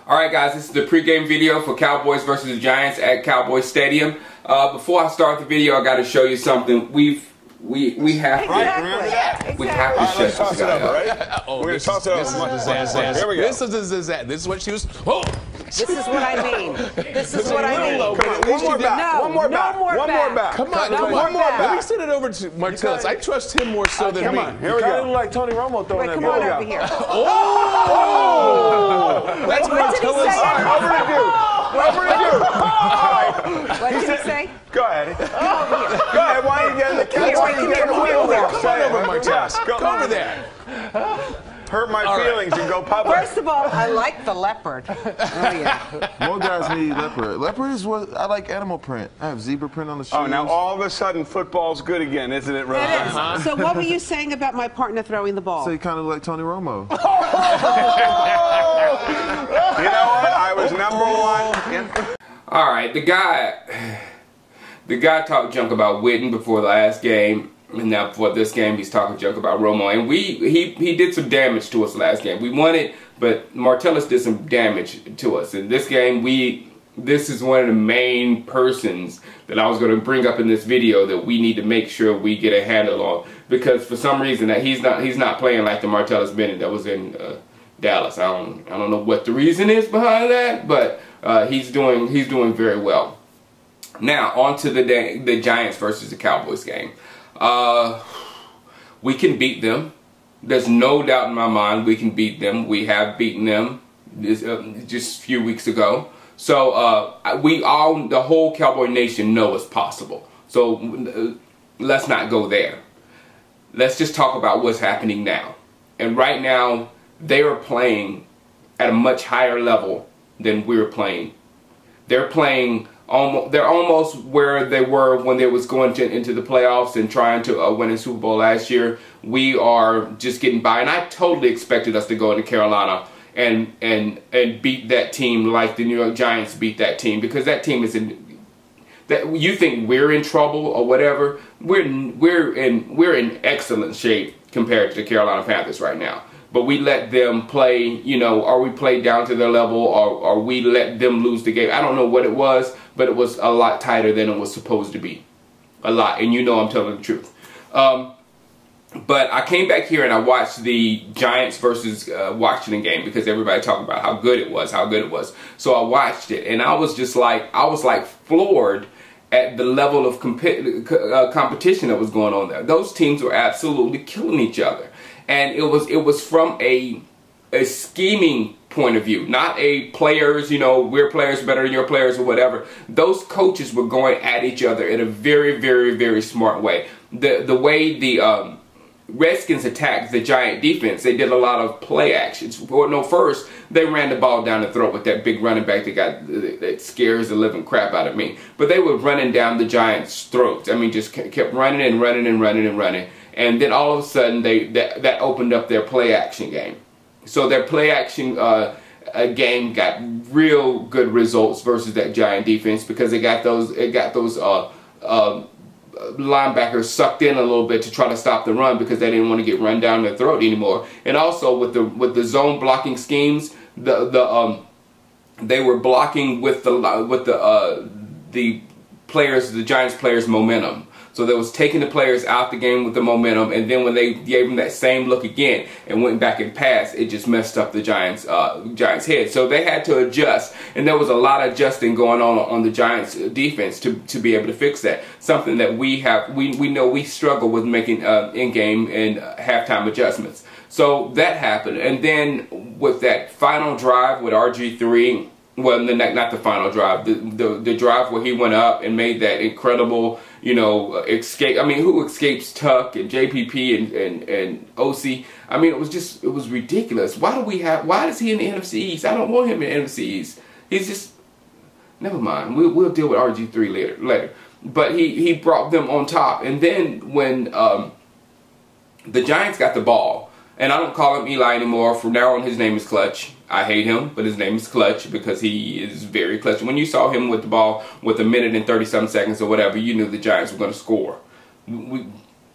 Alright guys, this is the pregame video for Cowboys versus the Giants at Cowboys Stadium. Before I start the video, I got to show you something. We have Exactly. we have to shut this guy up. Right? Oh, We're going to toss it over. Here we go. This is what she was. Oh. This is what I mean. This is what I mean. One more back. No, one more no back. more one back. more back. Come on, one more back. Let me send it over to Martellus. I trust him more so than me. Come on, here we go. Look like Tony Romo throwing Wait, that come on ball. over here. Oh! That's What did he Martellus. say? What we're going to do? What we're going to do? What did he say? Go ahead. Go ahead. Why are you getting the catch? Why are you getting the wheel there? Come on over, Martellus. Go over there. Hurt my feelings and go public. First of all, I like the leopard. Oh, yeah. More guys need leopard. Leopard is what I like. Animal print. I have zebra print on the shoes. Oh, now all of a sudden football's good again, isn't it, Rose? It is. So what were you saying about my partner throwing the ball? So you kind of like Tony Romo. You know what? I was #1. All right, the guy talked junk about Witten before the last game, and now for this game he's talking junk about Romo. And he did some damage to us last game. We won it, but Martellus did some damage to us. In this game, this is one of the main persons that I was going to bring up in this video that we need to make sure we get a handle on, because for some reason that he's not playing like the Martellus Bennett that was in Dallas. I don't know what the reason is behind that, but he's doing very well. Now on to the Giants versus the Cowboys game. We can beat them. There's no doubt in my mind we can beat them. We have beaten them just a few weeks ago. So the whole Cowboy Nation know it's possible. So let's not go there. Let's just talk about what's happening now. And right now they are playing at a much higher level than we're playing. They're playing. They're almost where they were when they was going into the playoffs and trying to win a Super Bowl last year. We are just getting by, and I totally expected us to go into Carolina and beat that team like the New York Giants beat that team, because that team is in. That you think we're in trouble or whatever? We're in excellent shape compared to the Carolina Panthers right now. But we let them play, you know, or we played down to their level, or we let them lose the game. I don't know what it was, but it was a lot tighter than it was supposed to be. A lot. And you know I'm telling the truth. But I came back here and I watched the Giants versus Washington game, because everybody talked about how good it was, So I watched it, and I was floored at the level of competition that was going on there. Those teams were absolutely killing each other. And it was from a scheming point of view, not a players, you know, we're players better than your players or whatever. Those coaches were going at each other in a very, very, very smart way. The way the Redskins attacked the Giant defense, they did a lot of play actions. Well, no, first they ran the ball down the throat with that big running back that scares the living crap out of me. But they were running down the Giants' throats. I mean, just kept running and running and running and running. And then all of a sudden, that opened up their play action game. So their play action game got real good results versus that Giant defense, because it got those linebackers sucked in a little bit to try to stop the run, because they didn't want to get run down their throat anymore. And also with the zone blocking schemes, they were blocking with the Giants players' momentum. So they was taking the players out the game with the momentum, and then when they gave them that same look again and went back and passed, it just messed up the Giants' head. So they had to adjust, and there was a lot of adjusting going on the Giants' defense to be able to fix that. Something that we know we struggle with making in-game and halftime adjustments. So that happened, and then with that final drive with RG3. Well, not the final drive, the drive where he went up and made that incredible, you know, escape. I mean, who escapes Tuck and JPP and OC? I mean, it was ridiculous. Why is he in the NFC East? I don't want him in the NFC East. He's just, never mind. We'll deal with RG3 later. But he brought them on top. And then when the Giants got the ball, and I don't call him Eli anymore. From now on, his name is Clutch. I hate him, but his name is Clutch because he is very clutch. When you saw him with the ball with 1 minute and 30-some seconds or whatever, you knew the Giants were going to score.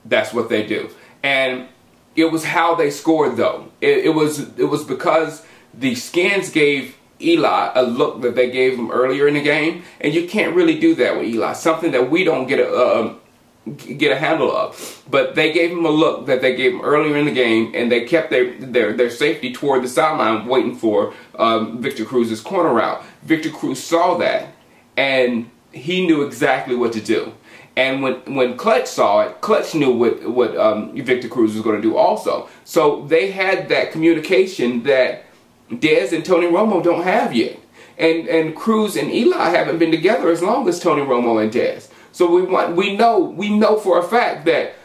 That's what they do. And it was how they scored, though. It was because the Skins gave Eli a look that they gave him earlier in the game, and you can't really do that with Eli. Something that we don't get a handle of. But they gave him a look that they gave him earlier in the game, and they kept their safety toward the sideline, waiting for Victor Cruz's corner route. Victor Cruz saw that, and he knew exactly what to do. And when Clutch saw it, Clutch knew what Victor Cruz was going to do also. So they had that communication that Dez and Tony Romo don't have yet. And Cruz and Eli haven't been together as long as Tony Romo and Dez. So we know for a fact that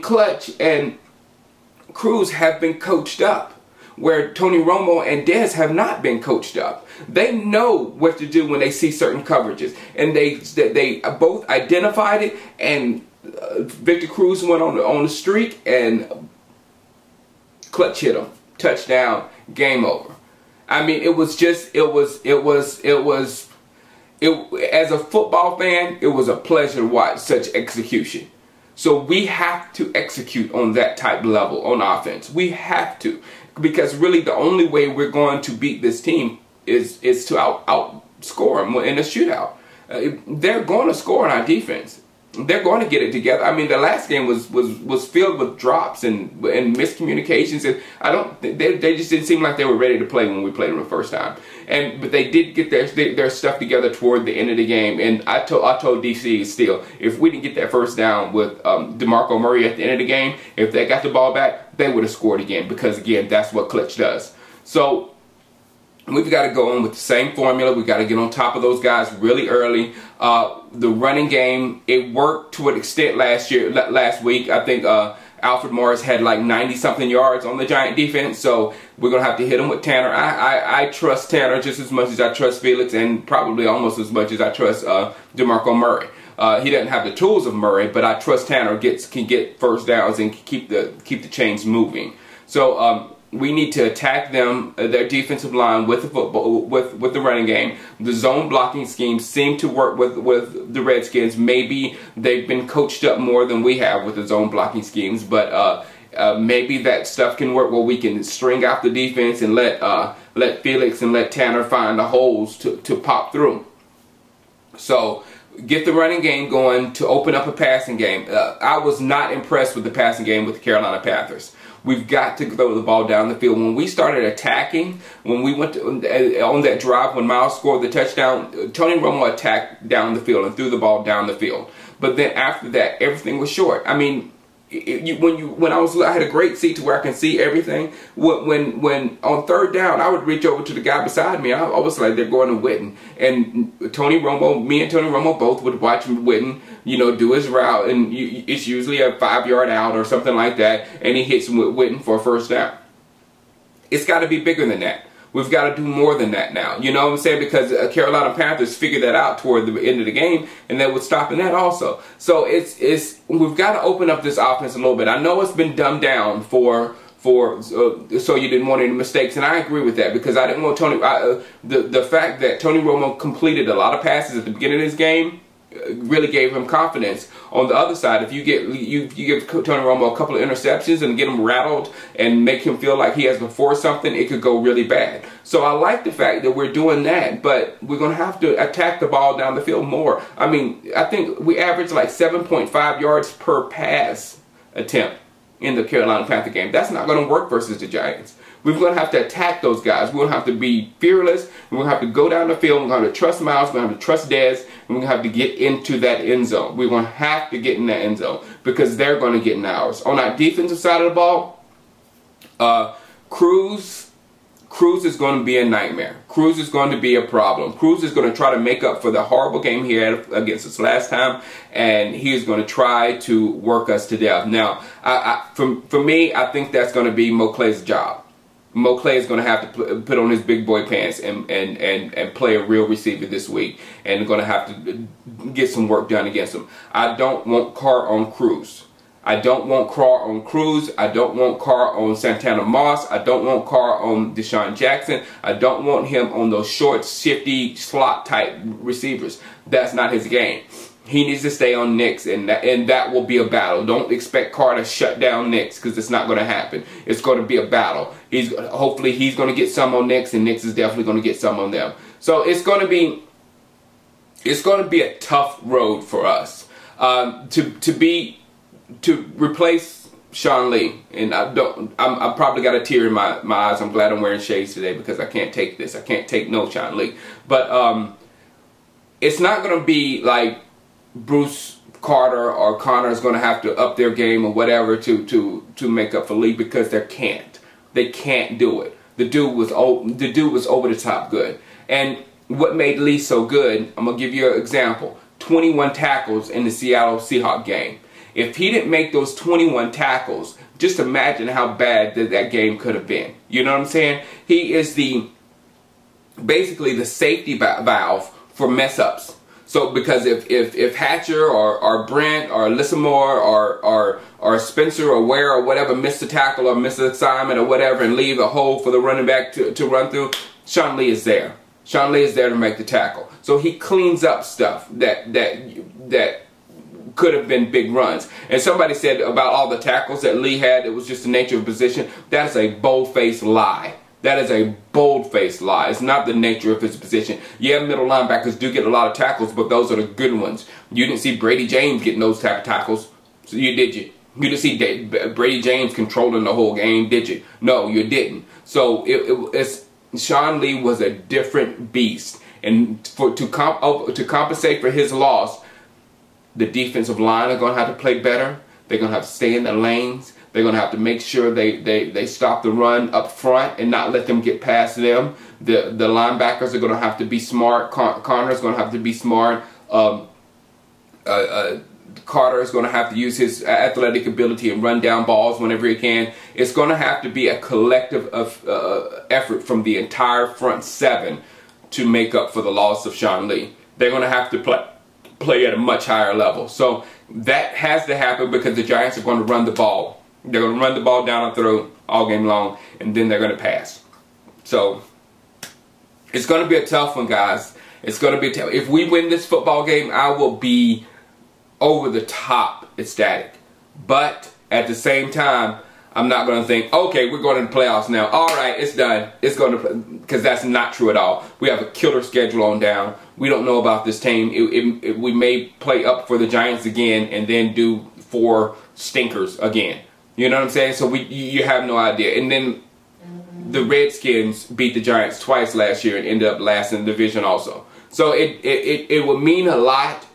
Clutch and Cruz have been coached up, where Tony Romo and Dez have not been coached up. They know what to do when they see certain coverages, and they both identified it. And Victor Cruz went on the streak, and Clutch hit him, touchdown, game over. I mean, as a football fan, it was a pleasure to watch such execution. So we have to execute on that type level on offense. We have to, because really the only way we're going to beat this team is to outscore them in a shootout. They're going to score on our defense. They're going to get it together. I mean, the last game was filled with drops and miscommunications, and they just didn't seem like they were ready to play when we played them the first time. But they did get their stuff together toward the end of the game. And I told DC still, if we didn't get that first down with DeMarco Murray at the end of the game, if they got the ball back, they would have scored again, because again, that's what Clutch does. So we've got to go on with the same formula. We've got to get on top of those guys really early. The running game, it worked to an extent last week. I think Alfred Morris had like 90-something yards on the Giant defense, so we're going to have to hit him with Tanner. I trust Tanner just as much as I trust Felix, and probably almost as much as I trust DeMarco Murray. He doesn't have the tools of Murray, but I trust Tanner can get first downs and keep the chains moving. So we need to attack them, their defensive line, with the football, with the running game. The zone blocking schemes seem to work with the Redskins. Maybe they've been coached up more than we have with the zone blocking schemes, but maybe that stuff can work where we can string out the defense and let Felix and let Tanner find the holes to pop through. So get the running game going to open up a passing game. I was not impressed with the passing game with the Carolina Panthers. We've got to throw the ball down the field. When we started attacking, when we went on that drive when Miles scored the touchdown, Tony Romo attacked down the field and threw the ball down the field. But then after that, everything was short. I mean, I had a great seat to where I can see everything. When on third down, I would reach over to the guy beside me. I was like, they're going to Witten, and me and Tony Romo both would watch Witten, do his route, and it's usually a 5-yard out or something like that, and he hits him with Witten for a first down. It's got to be bigger than that. We've got to do more than that now. You know what I'm saying? Because Carolina Panthers figured that out toward the end of the game, and they were stopping that also. So we've got to open up this offense a little bit. I know it's been dumbed down so you didn't want any mistakes, and I agree with that, because I didn't want the fact that Tony Romo completed a lot of passes at the beginning of this game really gave him confidence. On the other side, if you give Tony Romo a couple of interceptions and get him rattled and make him feel like he has to force something, it could go really bad. So I like the fact that we're doing that, but we're going to have to attack the ball down the field more. I mean, I think we average like 7.5 yards per pass attempt in the Carolina Panther game. That's not going to work versus the Giants. We're going to have to attack those guys. We're going to have to be fearless. We're going to have to go down the field. We're going to have to trust Miles. We're going to have to trust Dez. And we're going to have to get into that end zone. We're going to have to get in that end zone, because they're going to get in ours. On our defensive side of the ball, Cruz is going to be a nightmare. Cruz is going to be a problem. Cruz is going to try to make up for the horrible game he had against us last time, and he is going to try to work us to death. Now, for me, I think that's going to be Mo Clay's job. Mo Clay is going to have to put on his big boy pants and play a real receiver this week, and going to have to get some work done against him. I don't want Carr on Cruz. I don't want Carr on Cruz. I don't want Carr on Santana Moss. I don't want Carr on Deshaun Jackson. I don't want him on those short, shifty, slot type receivers. That's not his game. He needs to stay on Knicks, and that will be a battle. Don't expect Carr to shut down Knicks, because it's not going to happen. It's going to be a battle. Hopefully he's going to get some on Knicks, and Knicks is definitely going to get some on them. So it's going to be a tough road for us to replace Sean Lee. And I probably got a tear in my eyes. I'm glad I'm wearing shades today, because I can't take this. I can't take no Sean Lee. But it's not going to be like Bruce Carter or Connor is going to have to up their game or whatever to make up for Lee, because they can't do it. The dude was over the top good. And what made Lee so good, I'm going to give you an example. 21 tackles in the Seattle Seahawks game. If he didn't make those 21 tackles, just imagine how bad that game could have been. You know what I'm saying? He is basically the safety valve for mess ups. So because if Hatcher or Brent or Lissamore or Spencer or Ware or whatever miss a tackle or miss an assignment or whatever and leave a hole for the running back to run through, Sean Lee is there. Sean Lee is there to make the tackle. So he cleans up stuff that could have been big runs. And somebody said about all the tackles that Lee had, it was just the nature of position. That is a bold-faced lie. That is a bold-faced lie. It's not the nature of his position. Yeah, middle linebackers do get a lot of tackles, but those are the good ones. You didn't see Brady James getting those type of tackles. So you did you? You didn't see Brady James controlling the whole game, did you? No, you didn't. So Sean Lee was a different beast. And to compensate for his loss, the defensive line are going to have to play better. They're going to have to stay in the lanes. They're going to have to make sure they stop the run up front and not let them get past them. The linebackers are going to have to be smart. Connor's going to have to be smart. Carter is going to have to use his athletic ability and run down balls whenever he can. It's going to have to be a collective effort from the entire front seven to make up for the loss of Sean Lee. They're going to have to play at a much higher level. So that has to happen, because the Giants are going to run the ball. They're going to run the ball down our throat all game long, and then they're going to pass. So it's going to be a tough one, guys. It's going to be tough. If we win this football game, I will be over the top ecstatic. But at the same time, I'm not going to think, okay, we're going to the playoffs now. All right, it's done. It's going to, because that's not true at all. We have a killer schedule on down. We don't know about this team. We may play up for the Giants again and then do 4 stinkers again. You know what I'm saying? So you have no idea. And then the Redskins beat the Giants twice last year and ended up last in the division also. So it would mean a lot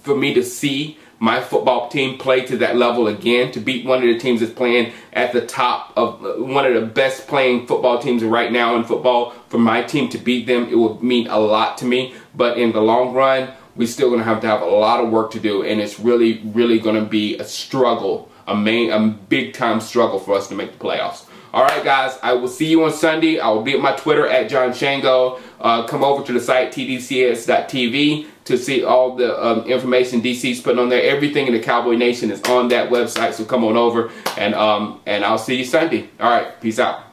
for me to see my football team play to that level again, to beat one of the teams that's playing at the top of one of the best playing football teams right now in football. For my team to beat them, it would mean a lot to me. But in the long run, we're still going to have a lot of work to do, and it's really, really going to be a struggle, a big time struggle for us to make the playoffs. Alright guys, I will see you on Sunday. I will be at my Twitter at John Shango. Come over to the site tdcs.tv to see all the information DC's putting on there. Everything in the Cowboy Nation is on that website, so come on over, and I'll see you Sunday. Alright, peace out.